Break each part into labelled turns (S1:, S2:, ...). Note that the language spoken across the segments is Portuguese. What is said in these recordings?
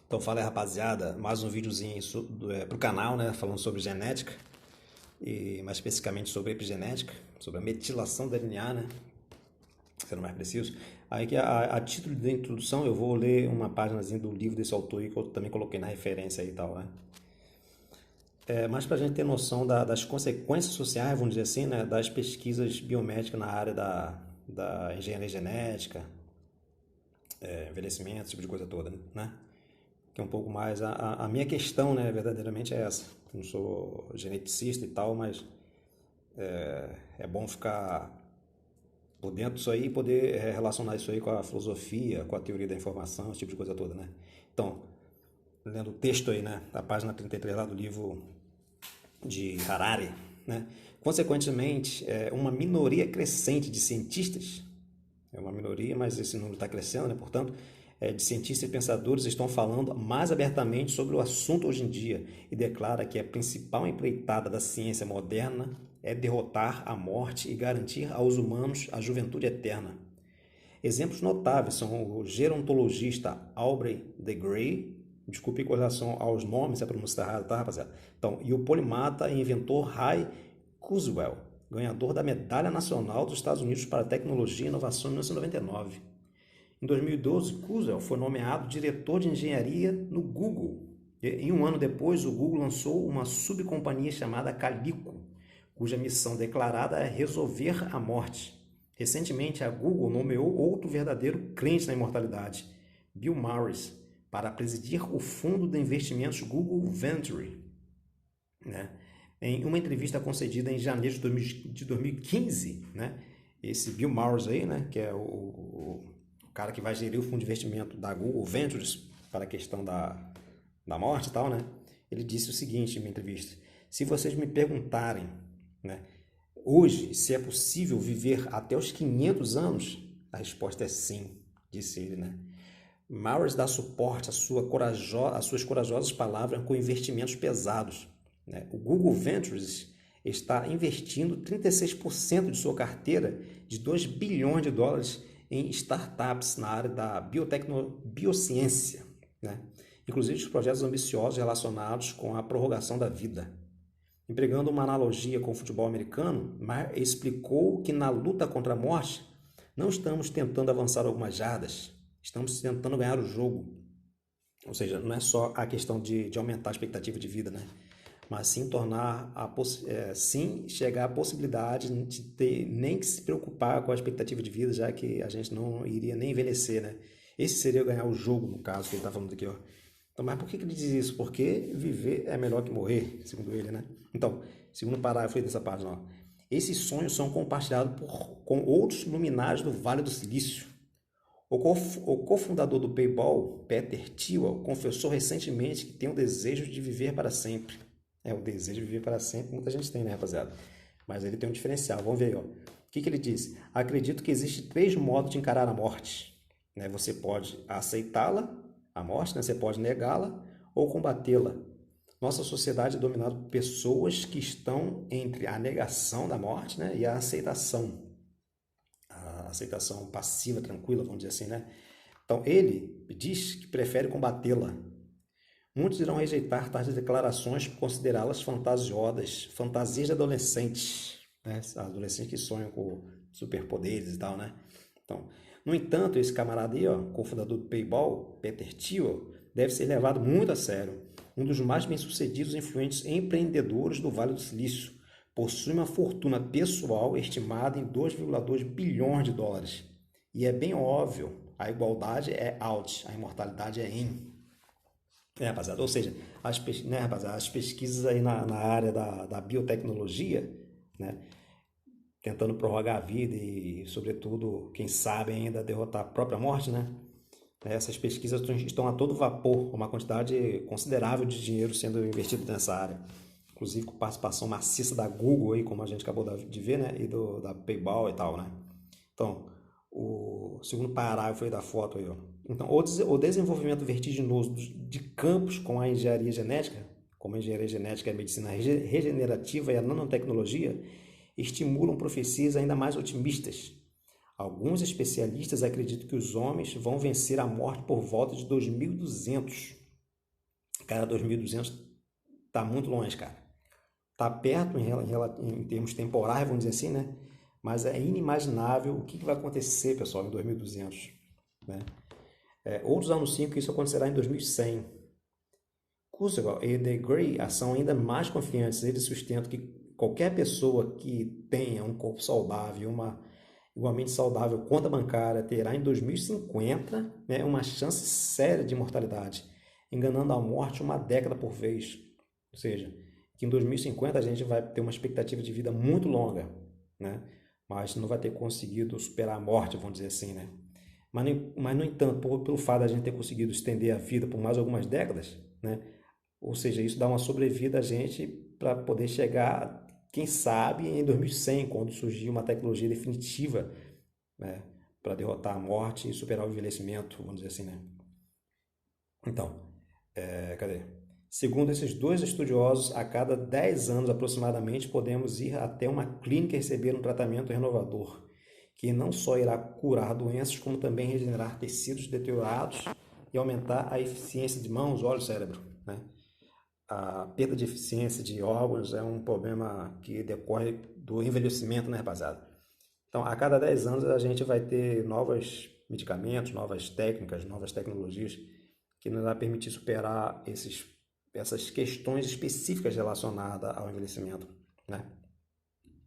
S1: Então fala aí, rapaziada, mais um videozinho pro canal, né, falando sobre genética e mais especificamente sobre epigenética, sobre a metilação da RNA, né, sendo mais preciso. Aí que a título de introdução eu vou ler uma páginazinha do livro desse autor aí que eu também coloquei na referência aí e tal, né. Mas para a gente ter noção das consequências sociais, vamos dizer assim, né, das pesquisas biomédicas na área da engenharia genética, envelhecimento, esse tipo de coisa toda, né? Que é um pouco mais a minha questão, né, verdadeiramente é essa. Eu não sou geneticista e tal, mas é bom ficar por dentro disso aí e poder relacionar isso aí com a filosofia, com a teoria da informação, esse tipo de coisa toda, né? Então, lendo o texto aí, né, da página 33 lá do livro de Harari, né? Consequentemente, uma minoria crescente de cientistas, é uma minoria, mas esse número está crescendo, né? Portanto, de cientistas e pensadores estão falando mais abertamente sobre o assunto hoje em dia e declara que a principal empreitada da ciência moderna é derrotar a morte e garantir aos humanos a juventude eterna. Exemplos notáveis são o gerontologista Aubrey de Grey, desculpe com relação aos nomes, se a pronúncia está errada, tá, rapaziada? Então, e o polimata e inventor Ray Kurzweil, ganhador da Medalha Nacional dos Estados Unidos para Tecnologia e Inovação em 1999. Em 2012, Kurzweil foi nomeado diretor de engenharia no Google. E um ano depois, o Google lançou uma subcompanhia chamada Calico, cuja missão declarada é resolver a morte. Recentemente, a Google nomeou outro verdadeiro crente na imortalidade, Bill Morris, para presidir o fundo de investimentos Google Venture, né? Em uma entrevista concedida em janeiro de 2015, né? Esse Bill Morris aí, né, que é o cara que vai gerir o fundo de investimento da Google Ventures para a questão da morte e tal, né? Ele disse o seguinte em uma entrevista: se vocês me perguntarem, né, hoje se é possível viver até os 500 anos, a resposta é sim, disse ele, né? Morris dá suporte às suas corajosas palavras com investimentos pesados, né? O Google Ventures está investindo 36% de sua carteira de 2 bilhões de dólares em startups na área da biociência, né? Inclusive os projetos ambiciosos relacionados com a prorrogação da vida. Empregando uma analogia com o futebol americano, Mar explicou que na luta contra a morte não estamos tentando avançar algumas jardas, estamos tentando ganhar o jogo. Ou seja, não é só a questão de aumentar a expectativa de vida, né? Mas sim tornar sim chegar à possibilidade de ter nem que se preocupar com a expectativa de vida, já que a gente não iria nem envelhecer, né? Esse seria ganhar o jogo, no caso, que ele está falando aqui, ó. Então, mas por que ele diz isso? Porque viver é melhor que morrer, segundo ele, né? Então, segundo parágrafo dessa página, ó. Esses sonhos são compartilhados com outros luminares do Vale do Silício. O cofundador do PayPal, Peter Thiel, confessou recentemente que tem o desejo de viver para sempre. O desejo de viver para sempre, muita gente tem, né, rapaziada? Mas ele tem um diferencial. Vamos ver aí, ó. O que ele disse? Acredito que existem 3 modos de encarar a morte, né? Você pode aceitá-la, a morte, né? Você pode negá-la ou combatê-la. Nossa sociedade é dominada por pessoas que estão entre a negação da morte, né, e a aceitação passiva, tranquila, vamos dizer assim, né? Então, ele diz que prefere combatê-la. Muitos irão rejeitar tais declarações por considerá-las fantasias de adolescentes, né? Adolescentes que sonham com superpoderes e tal, né? Então, no entanto, esse camarada aí, ó, cofundador do PayPal, Peter Thiel, deve ser levado muito a sério. Um dos mais bem-sucedidos e influentes empreendedores do Vale do Silício, possui uma fortuna pessoal estimada em 2,2 bilhões de dólares. E é bem óbvio, a igualdade é out, a imortalidade é in. Rapaziada? Ou seja, as pesquisas aí na área da biotecnologia, né, tentando prorrogar a vida e, sobretudo, quem sabe ainda derrotar a própria morte, né? Essas pesquisas estão a todo vapor, uma quantidade considerável de dinheiro sendo investido nessa área. Inclusive com participação maciça da Google, aí, como a gente acabou de ver, né? E da PayPal e tal, né? Então, o segundo parágrafo aí da foto aí, ó. Então, o desenvolvimento vertiginoso de campos com a engenharia genética, como a engenharia genética, a medicina regenerativa e a nanotecnologia, estimulam profecias ainda mais otimistas. Alguns especialistas acreditam que os homens vão vencer a morte por volta de 2200. Cara, 2200 tá muito longe, cara. Tá perto em termos temporais, vamos dizer assim, né? Mas é inimaginável o que vai acontecer, pessoal, em 2200, né? Outros anunciam que isso acontecerá em 2100. Kurzweil e De Grey são ainda mais confiantes. Eles sustentam que qualquer pessoa que tenha um corpo saudável, uma igualmente saudável conta bancária, terá em 2050, né, uma chance séria de mortalidade, enganando a morte uma década por vez. Ou seja, que em 2050 a gente vai ter uma expectativa de vida muito longa, né? Mas não vai ter conseguido superar a morte, vamos dizer assim, né? Mas no entanto, pelo fato de a gente ter conseguido estender a vida por mais algumas décadas, né? Ou seja, isso dá uma sobrevida a gente para poder chegar, quem sabe, em 2100, quando surgir uma tecnologia definitiva, né, para derrotar a morte e superar o envelhecimento, vamos dizer assim, né? Então, cadê? Segundo esses dois estudiosos, a cada 10 anos aproximadamente podemos ir até uma clínica e receber um tratamento renovador, que não só irá curar doenças, como também regenerar tecidos deteriorados e aumentar a eficiência de mãos, olhos, cérebro, né? A perda de eficiência de órgãos é um problema que decorre do envelhecimento, né, rapaziada? Então, a cada 10 anos a gente vai ter novos medicamentos, novas técnicas, novas tecnologias que nos vai permitir superar essas questões específicas relacionadas ao envelhecimento, né?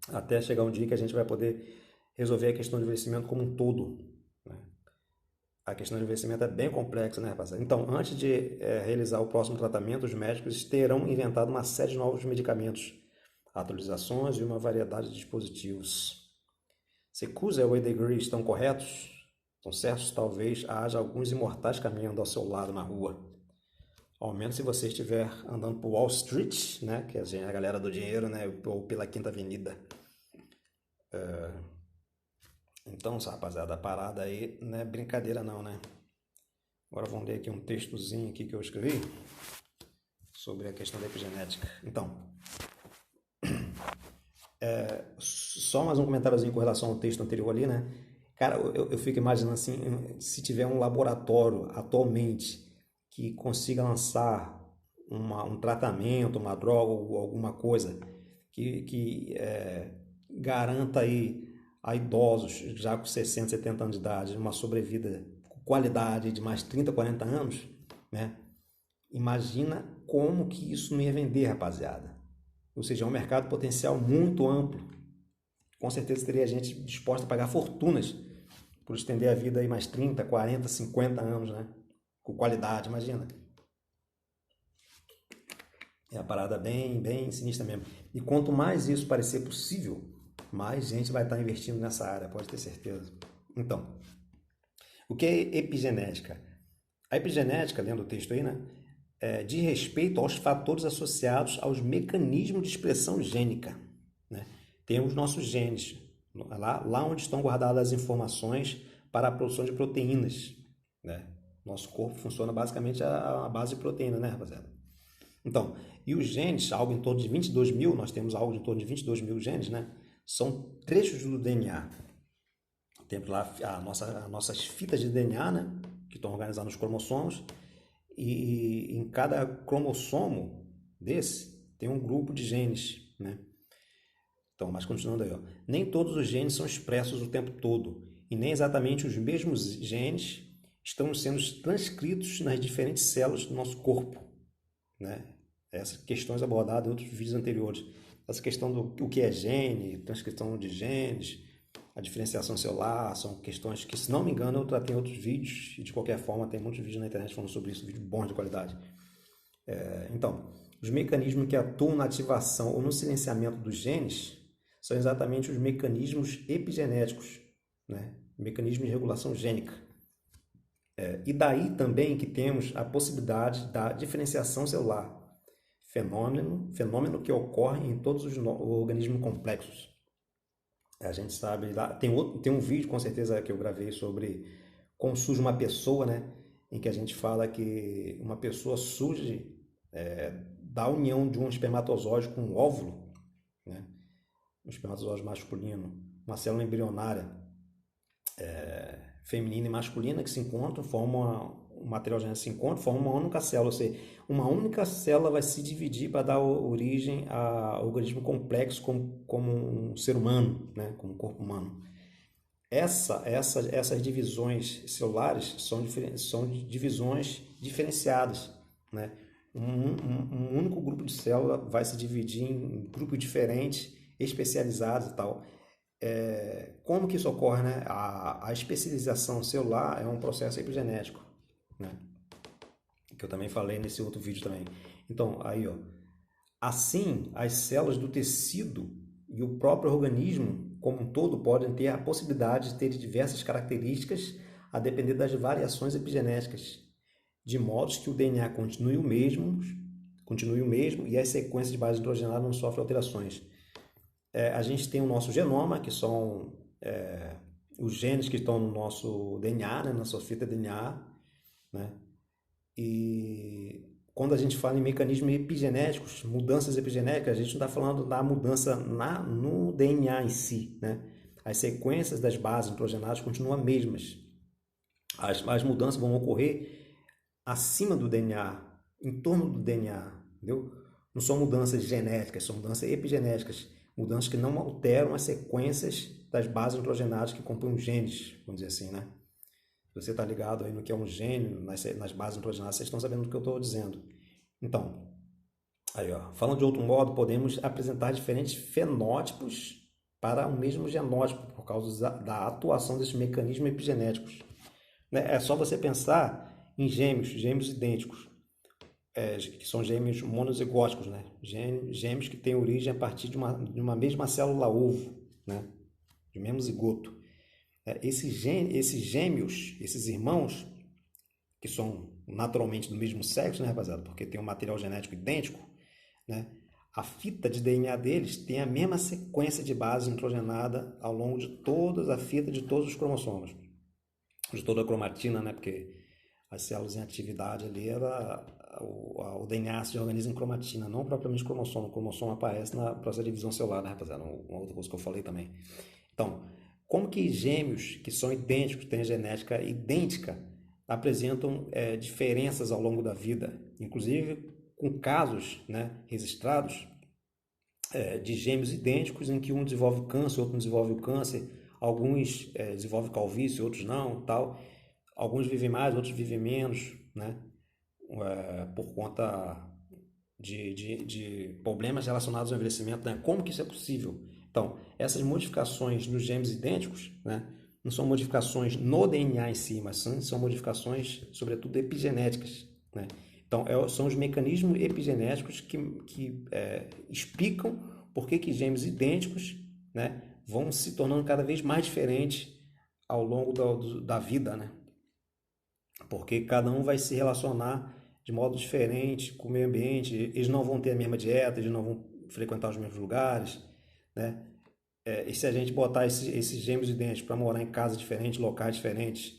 S1: Até chegar um dia que a gente vai poder resolver a questão do envelhecimento como um todo, né? A questão do envelhecimento é bem complexa, né, rapaziada? Então, antes de realizar o próximo tratamento, os médicos terão inventado uma série de novos medicamentos, atualizações e uma variedade de dispositivos. Se Kurzweil e De Grey estão corretos, estão certos, talvez haja alguns imortais caminhando ao seu lado na rua. Ao menos se você estiver andando por Wall Street, né, que é a galera do dinheiro, né, ou pela Quinta Avenida. Então, rapaziada, a parada aí não é brincadeira não, né? Agora vamos ler aqui um textozinho aqui que eu escrevi sobre a questão da epigenética. Então, só mais um comentáriozinho com relação ao texto anterior ali, né? Cara, eu fico imaginando assim, se tiver um laboratório atualmente que consiga lançar um tratamento, uma droga ou alguma coisa que garanta aí a idosos já com 60, 70 anos de idade uma sobrevida com qualidade de mais 30, 40 anos, né? Imagina como que isso não ia vender, rapaziada. Ou seja, é um mercado potencial muito amplo. Com certeza teria gente disposta a pagar fortunas por estender a vida aí mais 30, 40, 50 anos, né? Com qualidade, imagina. É a parada bem sinistra mesmo. E quanto mais isso parecer possível, mais gente vai estar investindo nessa área, pode ter certeza. Então, o que é epigenética? A epigenética, lendo o texto aí, né, diz respeito aos fatores associados aos mecanismos de expressão gênica, né? Tem os nossos genes, lá onde estão guardadas as informações para a produção de proteínas, né? Nosso corpo funciona basicamente à base de proteína, né, rapaziada? Então, e os genes, algo em torno de 22 mil, nós temos algo em torno de 22 mil genes, né? São trechos do DNA. Temos lá as nossas fitas de DNA, né? Que estão organizadas nos cromossomos. E em cada cromossomo desse tem um grupo de genes, né? Então, mas continuando aí, ó. Nem todos os genes são expressos o tempo todo. E nem exatamente os mesmos genes estão sendo transcritos nas diferentes células do nosso corpo, né? Essas questões abordadas em outros vídeos anteriores. Essa questão do que é gene, transcrição de genes, a diferenciação celular, são questões que, se não me engano, eu tratei em outros vídeos, e de qualquer forma tem muitos vídeos na internet falando sobre isso, vídeos bons de qualidade. Então, os mecanismos que atuam na ativação ou no silenciamento dos genes são exatamente os mecanismos epigenéticos, né? Mecanismos de regulação gênica. E daí também que temos a possibilidade da diferenciação celular, fenômeno que ocorre em todos os organismos complexos. A gente sabe, lá tem um vídeo com certeza que eu gravei sobre como surge uma pessoa, né? Em que a gente fala que uma pessoa surge da união de um espermatozoide com um óvulo, né? Um espermatozoide masculino, uma célula embrionária feminina e masculina que se encontram, formam o material genético se encontra, forma uma única célula, ou seja, uma única célula vai se dividir para dar origem a um organismo complexo como um ser humano, né? Como um corpo humano. Essas divisões celulares são divisões diferenciadas, né? Um único grupo de célula vai se dividir em grupos diferentes, especializados e tal. Como que isso ocorre, né? A especialização celular é um processo epigenético, né? Que eu também falei nesse outro vídeo também. Então, aí, ó, assim, as células do tecido e o próprio organismo como um todo podem ter a possibilidade de ter diversas características a depender das variações epigenéticas, de modo que o DNA continue o mesmo e as sequências de base nitrogenada não sofrem alterações. A gente tem o nosso genoma, que são os genes que estão no nosso DNA, né, na sua fita DNA, né? E quando a gente fala em mecanismos epigenéticos, mudanças epigenéticas, a gente não está falando da mudança no DNA em si, né? As sequências das bases nitrogenadas continuam as mesmas. As mudanças vão ocorrer acima do DNA, em torno do DNA, entendeu? Não são mudanças genéticas, são mudanças epigenéticas, mudanças que não alteram as sequências das bases nitrogenadas que compõem os genes, vamos dizer assim, né? Se você está ligado aí no que é um gene, nas bases nitrogenadas, vocês estão sabendo do que eu estou dizendo. Então, aí, ó, falando de outro modo, podemos apresentar diferentes fenótipos para o mesmo genótipo por causa da atuação desses mecanismos epigenéticos. É só você pensar em gêmeos idênticos, que são gêmeos monozigóticos, né? Gêmeos que têm origem a partir de uma mesma célula ovo, né? De mesmo zigoto. Esses gêmeos, esses irmãos, que são naturalmente do mesmo sexo, né, rapaziada? Porque tem um material genético idêntico, né? A fita de DNA deles tem a mesma sequência de base nitrogenada ao longo de toda a fita de todos os cromossomos, de toda a cromatina, né? Porque as células em atividade ali era o DNA se organiza em cromatina, não propriamente cromossomo. O cromossomo aparece na processo de divisão celular, né, rapaziada? Uma outra coisa que eu falei também. Então, como que gêmeos que são idênticos, têm genética idêntica, apresentam diferenças ao longo da vida, inclusive com casos, né, registrados de gêmeos idênticos em que um desenvolve câncer, outro não desenvolve o câncer, alguns desenvolvem calvície, outros não, tal. Alguns vivem mais, outros vivem menos, né, por conta de problemas relacionados ao envelhecimento, né? Como que isso é possível? Então, essas modificações nos gêmeos idênticos, né, não são modificações no DNA em si, mas são modificações, sobretudo, epigenéticas, né? Então, são os mecanismos epigenéticos que explicam por que gêmeos idênticos, né, vão se tornando cada vez mais diferentes ao longo da vida, né? Porque cada um vai se relacionar de modo diferente com o meio ambiente, eles não vão ter a mesma dieta, eles não vão frequentar os mesmos lugares, né? E se a gente botar esses gêmeos idênticos para morar em casas diferentes, locais diferentes,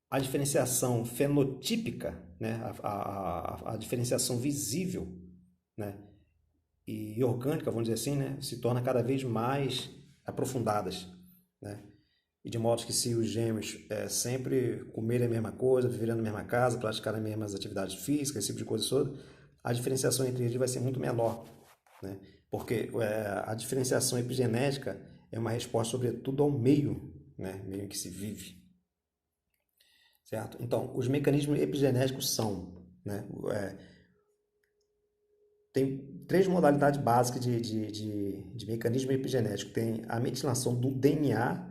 S1: a diferenciação fenotípica, né? A diferenciação visível, né? E orgânica, vamos dizer assim, né? Se torna cada vez mais aprofundadas, né? E de modo que se os gêmeos sempre comerem a mesma coisa, viverem na mesma casa, praticarem as mesmas atividades físicas, esse tipo de coisa toda, a diferenciação entre eles vai ser muito menor, né? Porque a diferenciação epigenética é uma resposta sobretudo ao meio, né? Meio em que se vive, certo? Então, os mecanismos epigenéticos são, né? Tem três modalidades básicas de mecanismo epigenético. Tem a metilação do DNA.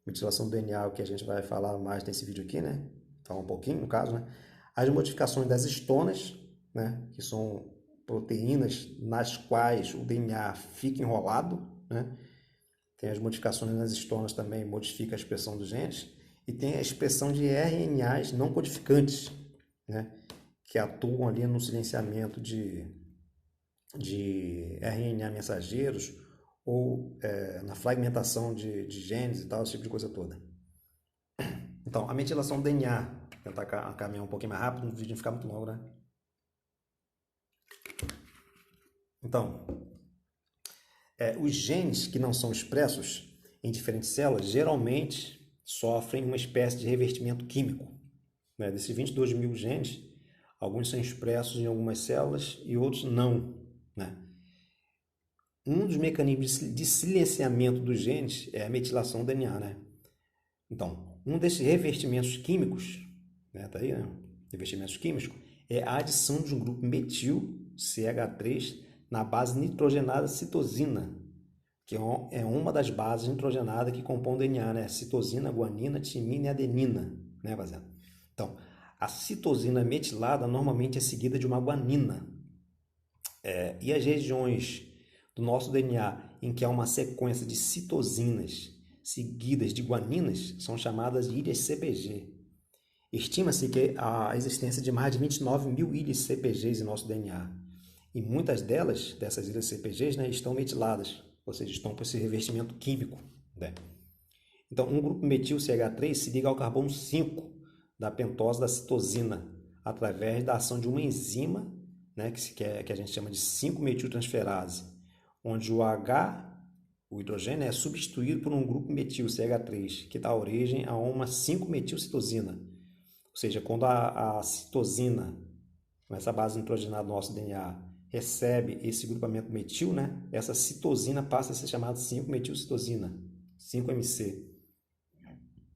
S1: Metilação do DNA é o que a gente vai falar mais nesse vídeo aqui, né? Falar um pouquinho, no caso, né? As modificações das histonas, né? Que são proteínas nas quais o DNA fica enrolado, né? Tem as modificações nas histonas também, modifica a expressão dos genes. E tem a expressão de RNAs não codificantes, né? Que atuam ali no silenciamento de RNA mensageiros ou na fragmentação de genes e tal, esse tipo de coisa toda. Então, a metilação do DNA, vou tentar caminhar um pouquinho mais rápido, no vídeo não ficar muito longo, né? Então, os genes que não são expressos em diferentes células geralmente sofrem uma espécie de revertimento químico, né? Desses 22 mil genes, alguns são expressos em algumas células e outros não, né? Um dos mecanismos de silenciamento dos genes é a metilação do DNA, né? Então, um desses revestimentos químicos, né, tá aí, né? Revestimentos químicos, é a adição de um grupo metil, CH3, na base nitrogenada citosina, que é uma das bases nitrogenadas que compõem o DNA, né? Citosina, guanina, timina e adenina, né, rapaziada? Então, a citosina metilada normalmente é seguida de uma guanina. E as regiões do nosso DNA em que há uma sequência de citosinas seguidas de guaninas são chamadas de ilhas CPG. Estima-se que a existência de mais de 29 mil ilhas CPGs em nosso DNA. E muitas delas, dessas ilhas CPGs, né, estão metiladas, ou seja, estão com esse revestimento químico, né? Então, um grupo metil CH3 se liga ao carbono 5 da pentose da citosina através da ação de uma enzima, né, que a gente chama de 5-metiltransferase, onde o H, o hidrogênio, é substituído por um grupo metil CH3, que dá origem a uma 5-metilcitosina. Ou seja, quando a citosina, essa base nitrogenada do nosso DNA, recebe esse grupamento metil, né, essa citosina passa a ser chamada 5-metilcitosina, 5-MC.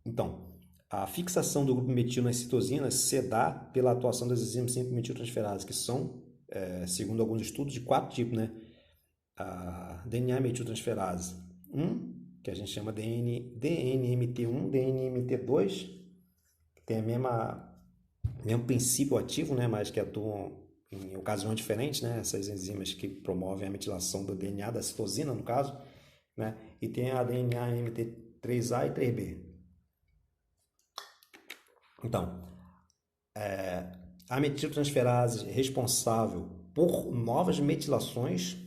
S1: Então, a fixação do grupo metil nas citosinas se dá pela atuação das enzimas 5-metiltransferases, que são, segundo alguns estudos, de 4 tipos, né? A DNA metiltransferase 1, que a gente chama DNMT1, DNMT2, que tem mesmo princípio ativo, né? Mas que atuam em ocasiões diferentes, né? Essas enzimas que promovem a metilação do DNA da citosina, no caso, né? E tem a DNA MT3A e 3B. Então, a metiltransferase responsável por novas metilações,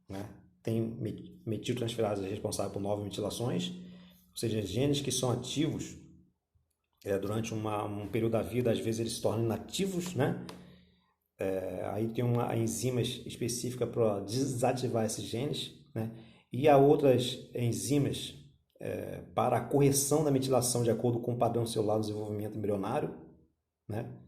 S1: né? Tem metiltransferase responsável por novas metilações, ou seja, genes que são ativos durante um período da vida, às vezes eles se tornam inativos, né? Aí tem uma enzima específica para desativar esses genes, né? E há outras enzimas para a correção da metilação de acordo com o padrão celular do desenvolvimento embrionário, né?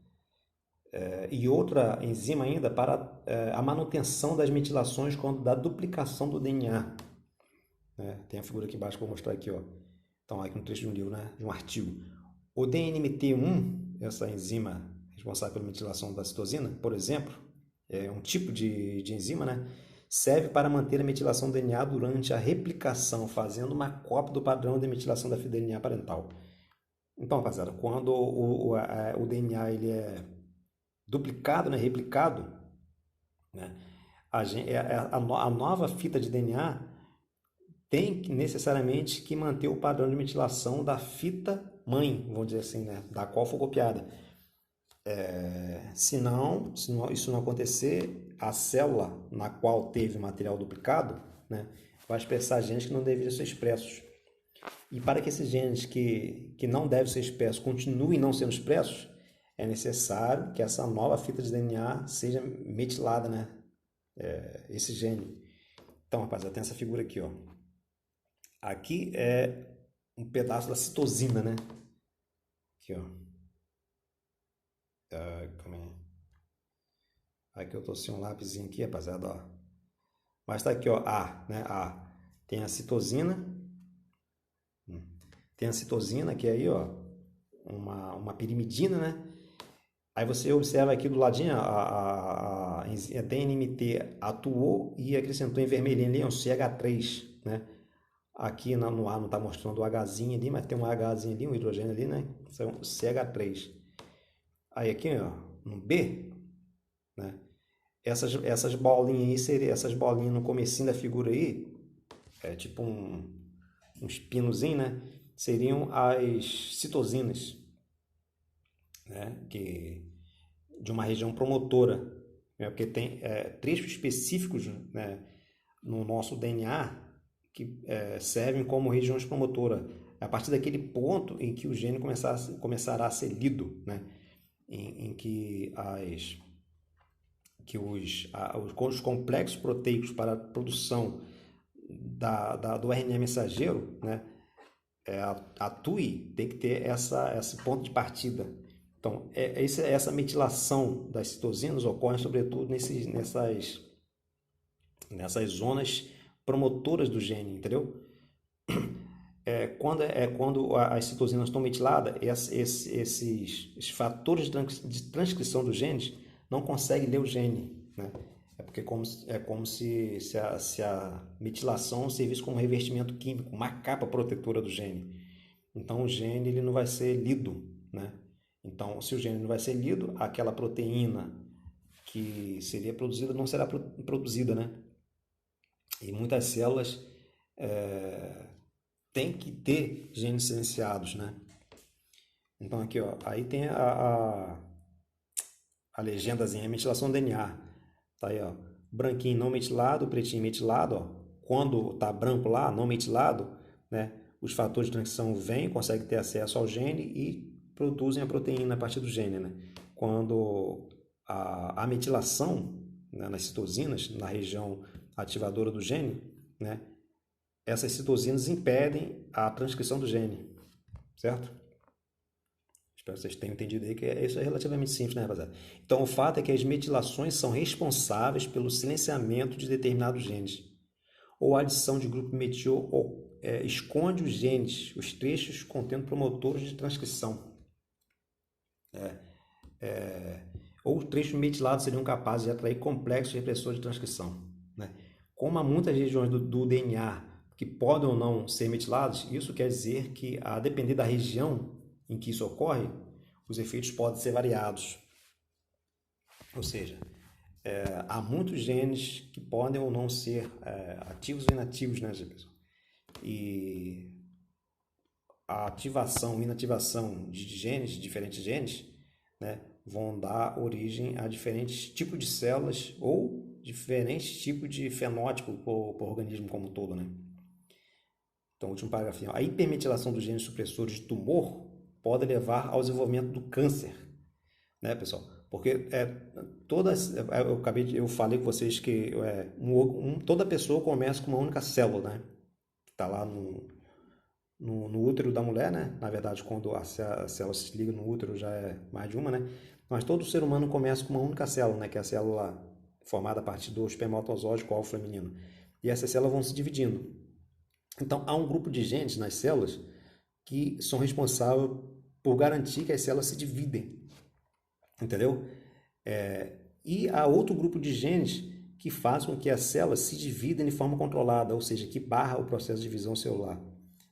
S1: E outra enzima ainda para a manutenção das metilações quando da duplicação do DNA. Né? Tem a figura aqui embaixo que eu vou mostrar aqui, ó. Então, aqui no trecho de um livro, né? De um artigo. O DNMT1, essa enzima responsável pela metilação da citosina, por exemplo, é um tipo de enzima, né? Serve para manter a metilação do DNA durante a replicação, fazendo uma cópia do padrão de metilação da DNA parental. Então, rapaziada, quando o DNA ele é duplicado, né, replicado, né, a nova fita de DNA tem necessariamente que manter o padrão de metilação da fita mãe, vamos dizer assim, né, da qual foi copiada. Se isso não acontecer, a célula na qual teve material duplicado, né, vai expressar genes que não deveriam ser expressos. E para que esses genes que não devem ser expressos continuem não sendo expressos, é necessário que essa nova fita de DNA seja metilada, né? Esse gene. Então, rapaziada, tem essa figura aqui, ó. Aqui é um pedaço da citosina, né? Aqui, ó. Calma aí. Aqui eu tô sem um lápisinho aqui, rapaziada, ó. Mas tá aqui, ó, A, né? A. Tem a citosina. Tem a citosina, que é aí, ó, uma pirimidina, né? Aí você observa aqui do ladinho, a DNMT atuou e acrescentou em vermelhinho ali, um CH3, né? Aqui no A não está mostrando o Hzinho ali, mas tem um Hzinho ali, um hidrogênio ali, né? Isso é um CH3. Aí aqui, ó, no B, né? Essas bolinhas aí, essas bolinhas no comecinho da figura aí, é tipo um espinozinho, né? Seriam as citosinas, né? De uma região promotora, né? Porque tem trechos específicos, né, no nosso DNA que servem como regiões promotoras. É a partir daquele ponto em que o gene começará a ser lido, né? em que os complexos proteicos para a produção do RNA mensageiro, né, atue, tem que ter esse ponto de partida. Então, Então, essa metilação das citosinas ocorre sobretudo nessas zonas promotoras do gene, entendeu? Quando as citosinas estão metiladas, esses fatores de transcrição dos genes não conseguem ler o gene, né? Porque é como se a metilação servisse como revestimento químico, uma capa protetora do gene. Então o gene ele não vai ser lido, né? Então, se o gene não vai ser lido, aquela proteína que seria produzida não será produzida, né? E muitas células têm que ter genes silenciados, né? Então aqui, ó, aí tem a legendazinha, metilação do DNA. Tá aí, ó, branquinho não metilado, pretinho metilado, ó. Quando tá branco lá, não metilado, né? Os fatores de transição vêm, conseguem ter acesso ao gene e produzem a proteína a partir do gene, né? Quando a metilação, né, nas citosinas, na região ativadora do gene, né, essas citosinas impedem a transcrição do gene, certo? Espero que vocês tenham entendido aí que isso é relativamente simples, né, rapaziada? Então, o fato é que as metilações são responsáveis pelo silenciamento de determinados genes. Ou a adição de grupo metil esconde os genes, os trechos contendo promotores de transcrição. Ou trechos metilados seriam capazes de atrair complexos repressores de transcrição, né? Como há muitas regiões do DNA que podem ou não ser metilados, isso quer dizer que, a depender da região em que isso ocorre, os efeitos podem ser variados. Ou seja, há muitos genes que podem ou não ser ativos ou inativos, né, pessoal? E a ativação e inativação de genes, de diferentes genes, né, vão dar origem a diferentes tipos de células ou diferentes tipos de fenótipo para o organismo como um todo, né? Então, último parágrafo. A hipermetilação dos genes supressores de tumor pode levar ao desenvolvimento do câncer, né, pessoal? Porque eu falei com vocês que toda pessoa começa com uma única célula, né? Que está lá no útero da mulher, né? Na verdade, quando a célula se liga no útero já é mais de uma, né? Mas todo ser humano começa com uma única célula, né? Que é a célula formada a partir do espermatozoide óvulo feminino. E essas células vão se dividindo. Então, há um grupo de genes nas células que são responsáveis por garantir que as células se dividem, entendeu? E há outro grupo de genes que faz com que as células se dividam de forma controlada, ou seja, que barra o processo de divisão celular,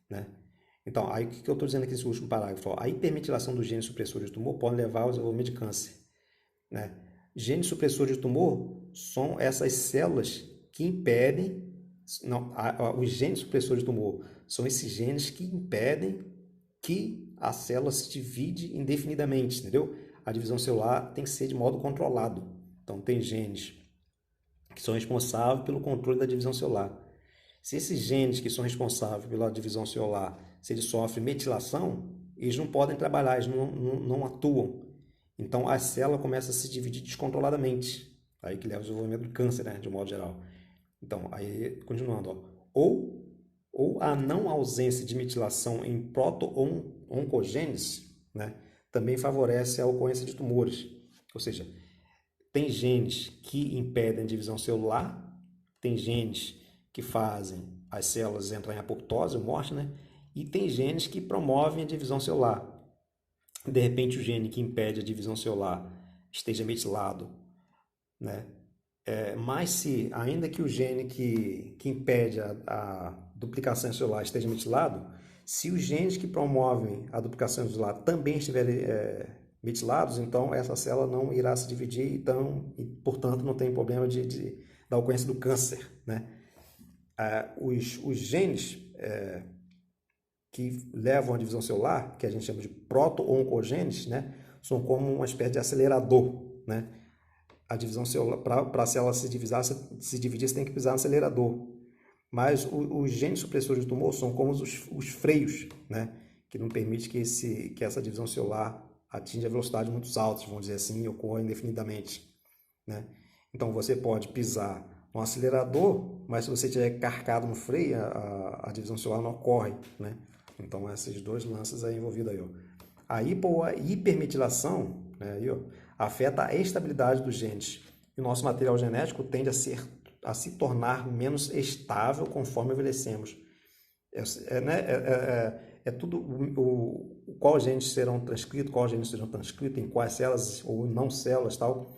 S1: né? Então, aí o que eu estou dizendo aqui nesse último parágrafo? A hipermetilação dos genes supressores de tumor pode levar ao desenvolvimento de câncer, né? Genes supressores de tumor são essas células que impedem. Não, os genes supressores de tumor são esses genes que impedem que a célula se divide indefinidamente, entendeu? A divisão celular tem que ser de modo controlado. Então, tem genes que são responsáveis pelo controle da divisão celular. Se esses genes que são responsáveis pela divisão celular, se eles sofrem metilação, eles não podem trabalhar, eles não atuam. Então, a célula começa a se dividir descontroladamente. Aí que leva ao desenvolvimento do câncer, né, de um modo geral. Então, aí, continuando, ó. Ou a não ausência de metilação em proto-oncogenes, né, também favorece a ocorrência de tumores. Ou seja, tem genes que impedem a divisão celular, tem genes que fazem as células entrar em apoptose, morte, né, e tem genes que promovem a divisão celular. De repente, o gene que impede a divisão celular esteja metilado, né? Mas se, ainda que o gene que impede a duplicação celular esteja metilado, se os genes que promovem a duplicação celular também estiverem metilados, então essa célula não irá se dividir, então, e, portanto, não tem problema da ocorrência do câncer, né? Os genes que levam à divisão celular, que a gente chama de proto-oncogenes, né, são como uma espécie de acelerador, né? A divisão celular, para a célula se dividir, você tem que pisar no acelerador. Mas os genes supressores do tumor são como os freios, né? Que não permite que essa divisão celular atinja velocidades muito altas, vamos dizer assim, e ocorra indefinidamente, né? Então, você pode pisar no acelerador, mas se você estiver carcado no freio, a divisão celular não ocorre, né? Então, esses dois lances aí envolvidos aí, ó. A hipermetilação, né, aí, ó, afeta a estabilidade dos genes. E o nosso material genético tende a se tornar menos estável conforme envelhecemos. É tudo qual genes serão transcritos, em quais células ou não células, tal.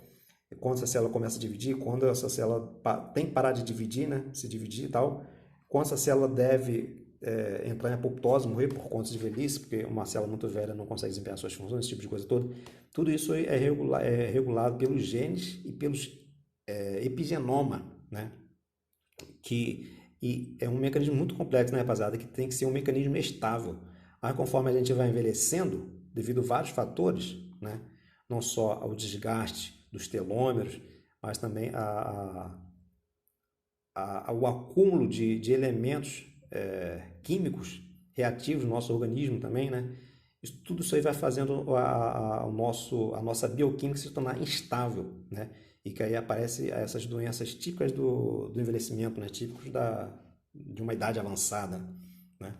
S1: Quando essa célula começa a dividir, quando essa célula tem que parar de dividir, né, se dividir e tal. Quando essa célula deve entrar em apoptose, morrer por conta de velhice, porque uma célula muito velha não consegue desempenhar suas funções, esse tipo de coisa toda. Tudo isso é regulado pelos genes e pelos epigenoma, né? E é um mecanismo muito complexo, né, rapaziada? Que tem que ser um mecanismo estável. Aí, conforme a gente vai envelhecendo, devido a vários fatores, né? Não só ao desgaste dos telômeros, mas também ao acúmulo de elementos químicos reativos no nosso organismo também, né? Tudo isso aí vai fazendo a nossa bioquímica se tornar instável, né? E que aí aparecem essas doenças típicas do envelhecimento, né? Típicos de uma idade avançada, né?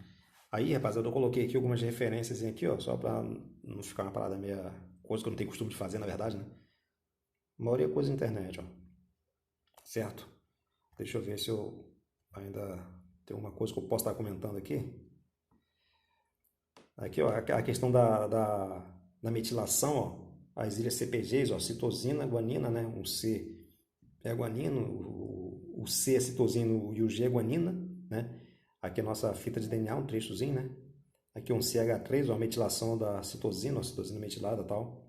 S1: Aí, rapaziada, eu coloquei aqui algumas referências aqui, ó, só para não ficar uma parada meia coisa que eu não tenho costume de fazer, na verdade, né? A maioria é coisa na internet, ó. Certo? Deixa eu ver se eu ainda tenho uma coisa que eu posso estar comentando aqui. Aqui, ó, a questão da metilação, ó, as ilhas CPGs, ó, citosina, guanina, né? Um C é guanina, o C é citosina e o G é guanina, né? Aqui a nossa fita de DNA, um trechozinho, né? Aqui um CH3, ó, a metilação da citosina, ó, citosina metilada e tal.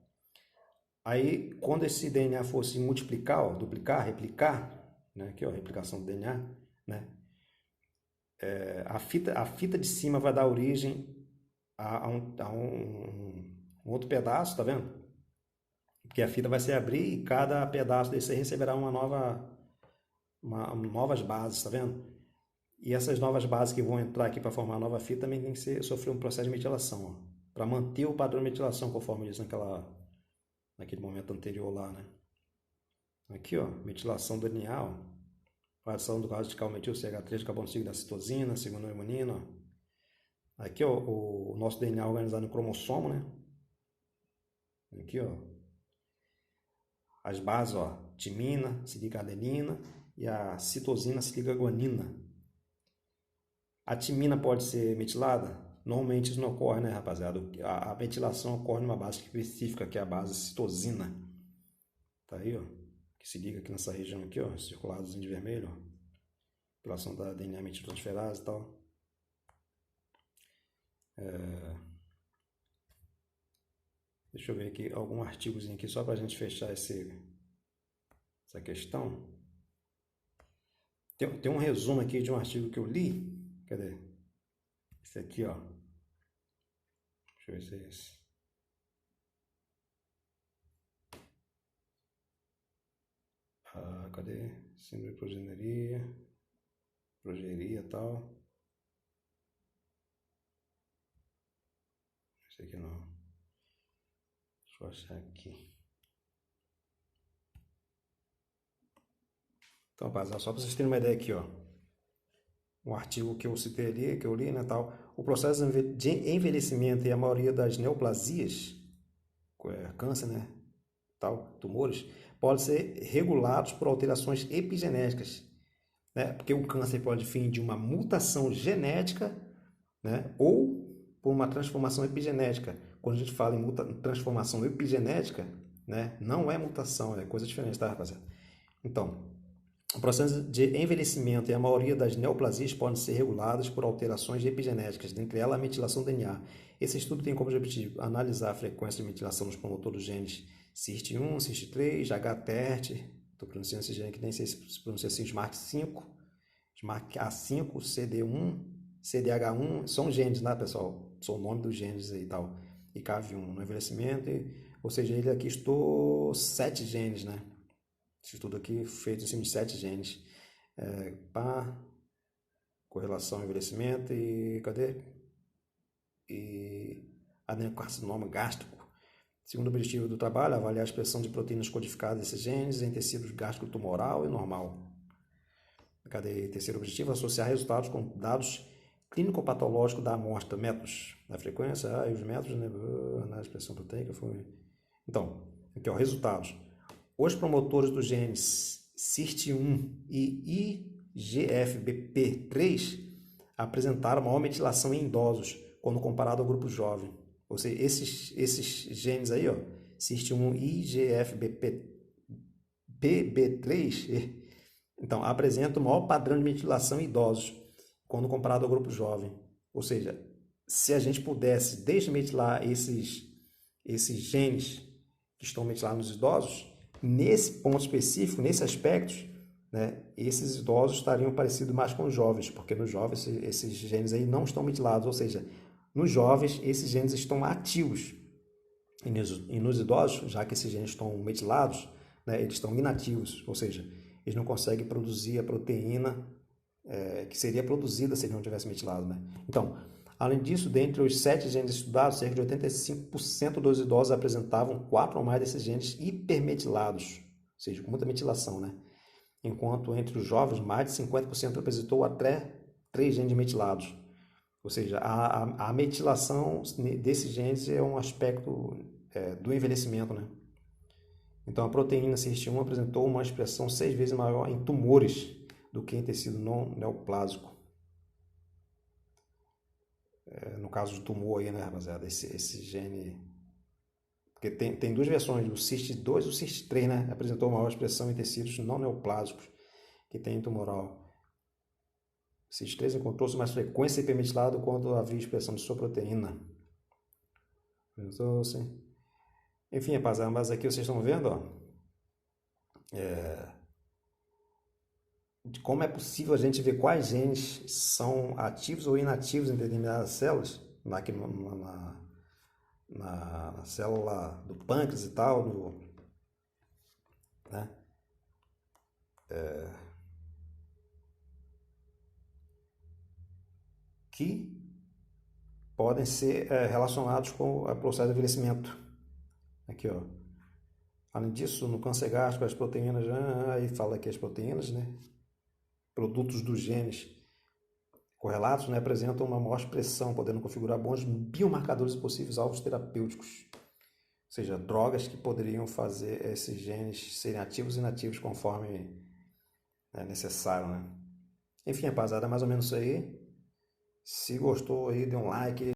S1: Aí, quando esse DNA fosse multiplicar, ó, duplicar, replicar, né? Aqui, ó, replicação do DNA, né? A fita de cima vai dar origem a um outro pedaço, tá vendo? Porque a fita vai se abrir e cada pedaço desse aí receberá novas bases, tá vendo? E essas novas bases que vão entrar aqui para formar a nova fita também tem que sofrer um processo de metilação, para manter o padrão de metilação, conforme eu disse naquele momento anterior lá, né? Aqui, ó, metilação do DNA, ó. Fração do radical metil CH3 carbono da citosina, segunda guanina, ó. Aqui, ó, o nosso DNA organizado no cromossomo, né? Aqui, ó, as bases, ó, timina, silicadenina e a citosina, silicaguanina. A timina pode ser metilada? Normalmente isso não ocorre, né, rapaziada? A metilação ocorre numa base específica, que é a base citosina. Tá aí, ó, que se liga aqui nessa região aqui, ó, circuladozinho de vermelho, ó. Metilação da DNA metiltransferase e tal. Deixa eu ver aqui algum artigozinho aqui só para a gente fechar essa questão. Tem um resumo aqui de um artigo que eu li. Cadê? Esse aqui, ó. Deixa eu ver se é esse. Cadê? Síndrome de progeria e tal. Esse aqui não. Deixa eu achar aqui. Então, rapaziada, só para vocês terem uma ideia aqui, ó. Um artigo que eu citei ali, que eu li, né, tal. O processo de envelhecimento e a maioria das neoplasias, câncer, né, tal, tumores, podem ser regulados por alterações epigenéticas, né? Porque o câncer pode vir de uma mutação genética, né, ou por uma transformação epigenética. Quando a gente fala em transformação epigenética, né, não é mutação, é coisa diferente, tá, rapaziada? Então, o processo de envelhecimento e a maioria das neoplasias podem ser reguladas por alterações epigenéticas, dentre elas a metilação do DNA. Esse estudo tem como objetivo analisar a frequência de metilação nos promotores dos genes CIST1, CIST3, HTERT, estou pronunciando esse gene que nem sei se pronuncia assim, SMARC5, SMARCA5, CD1, CDH1, são genes, né, pessoal? São o nome dos genes aí e tal. E CAV1 no envelhecimento, ou seja, ele aqui estou 7 genes, né? Esse estudo aqui feito em cima de 7 genes. Correlação ao envelhecimento e cadê? E adenocarcinoma gástrico. Segundo objetivo do trabalho, avaliar a expressão de proteínas codificadas desses genes em tecidos gástrico tumoral e normal. Cadê? Terceiro objetivo, associar resultados com dados clínico-patológico da amostra, métodos, a frequência, e os métodos, né, análise de expressão proteica, foi... Então, aqui ó, resultados. Os promotores dos genes SIRT1 e IGFBP3 apresentaram maior metilação em idosos quando comparado ao grupo jovem. Ou seja, esses genes aí, ó, SIRT1 e IGFBP3, então, apresentam o maior padrão de metilação em idosos quando comparado ao grupo jovem. Ou seja, se a gente pudesse desmetilar esses genes que estão metilados nos idosos, nesse ponto específico, nesse aspecto, né, esses idosos estariam parecidos mais com os jovens, porque nos jovens esses genes aí não estão metilados, ou seja, nos jovens esses genes estão ativos, e nos idosos, já que esses genes estão metilados, né, eles estão inativos, ou seja, eles não conseguem produzir a proteína que seria produzida se ele não tivesse metilado, né? Então, além disso, dentre os 7 genes estudados, cerca de 85% dos idosos apresentavam 4 ou mais desses genes hipermetilados, ou seja, com muita metilação, né? Enquanto entre os jovens, mais de 50% apresentou até 3 genes metilados. Ou seja, a metilação desses genes é um aspecto do envelhecimento, né? Então, a proteína SIRT1 apresentou uma expressão 6 vezes maior em tumores do que em tecido não neoplásico. No caso de tumor aí, né, rapaziada, esse gene... Porque tem duas versões, o CIST2 e o CIST3, né? Apresentou maior expressão em tecidos não neoplásicos que tem tumoral. O CIST3 encontrou-se mais frequência hipermetilado quando havia expressão de sua proteína. Então, assim... Enfim, rapaziada, mas aqui vocês estão vendo, ó, de como é possível a gente ver quais genes são ativos ou inativos em determinadas células, na célula do pâncreas e tal, né? Que podem ser relacionados com o processo de envelhecimento. Aqui, ó. Além disso, no câncer gástrico, as proteínas, aí fala aqui as proteínas, né? Produtos dos genes correlatos, né, apresentam uma maior expressão, podendo configurar bons biomarcadores de possíveis alvos terapêuticos. Ou seja, drogas que poderiam fazer esses genes serem ativos e inativos conforme é necessário, né? Enfim, rapaziada, é mais ou menos isso aí. Se gostou aí, dê um like.